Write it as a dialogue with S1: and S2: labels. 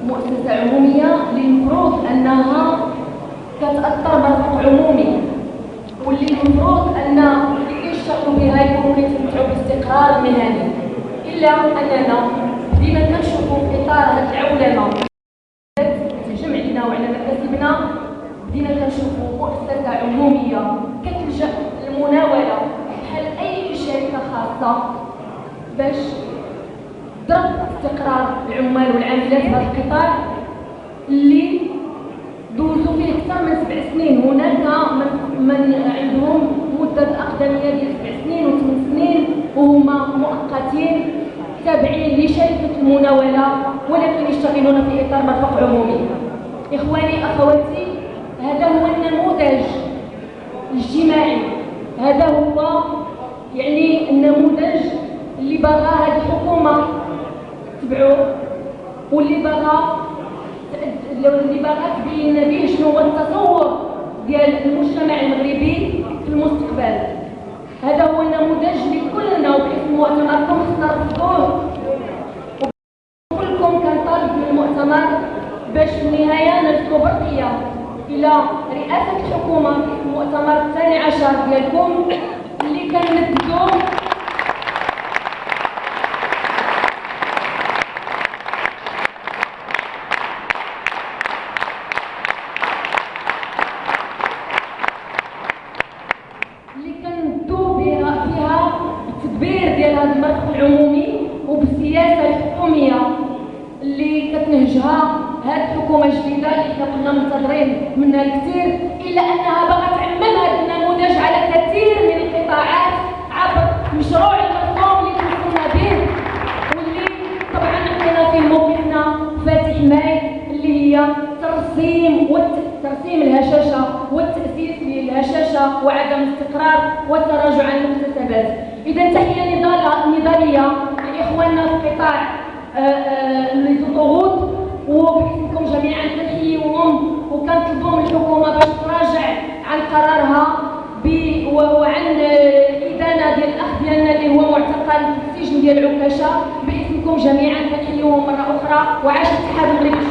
S1: مؤسسة عمومية اللي المفروض أنها كتأثر مرفق عمومي، واللي المفروض أن اللي كيشتغلوا بها يكونوا كيتمتعوا باستقرار مهني. إلا أننا بدينا كنشوفوا في إطار هذه العولمة تهجم علينا وعلى مكاسبنا، بدينا كنشوفوا مؤسسة عمومية كتلجأ للمناولة بحال أي شركة خاصة باش ضرب استقرار العمال والعاملات في هذا القطاع اللي دوزوا فيه أكثر من 7 سنين. هناك من عندهم مدة أقدمية ديال 7 سنين و8 سنين وهما مؤقتين تابعين لشركة المناولة ولكن يشتغلون في إطار مرفق عمومي. إخواني أخواتي، هذا هو النموذج الاجتماعي، هذا هو يعني النموذج اللي باغا هذه الحكومة تبعوه، واللي باغا تبين به شنو هو التصور ديال المجتمع المغربي في المستقبل. هذا هو النموذج اللي كلنا وباسم مؤتمركم خصنا نرفضوه، وكلكم كنطالب من المؤتمر باش في النهايه نرسلوا برقيه الى رئاسه الحكومه في المؤتمر الثاني عشر ديالكم اللي كنمدوا فيها بالتدبير ديال هذا المرفق العمومي وبالسياسه الحكوميه اللي كتنهجها هذه الحكومه الجديده اللي كنا منتظرين منها الكثير، الا انها باغا تعمم هذا النموذج على كثير من القطاعات عبر مشروع المرسوم اللي توصلنا به، واللي طبعا عندنا فيه موقفنا فاتح ماي اللي هي ترسيم الهشاشه والتاسيس للهشاشه وعدم الاستقرار والتراجع عن المكتسبات. اذا تحيه نضاليه لاخواننا في قطاع الضغوط، وباسمكم جميعا كنحييهم وكنطلبوا من الحكومه باش تراجع عن قرارها وعن الادانه ديال الاخ ديالنا اللي هو معتقل في السجن ديال عكاشه. باسمكم جميعا كنحييهم مره اخرى، وعاش الاتحاد المغربي.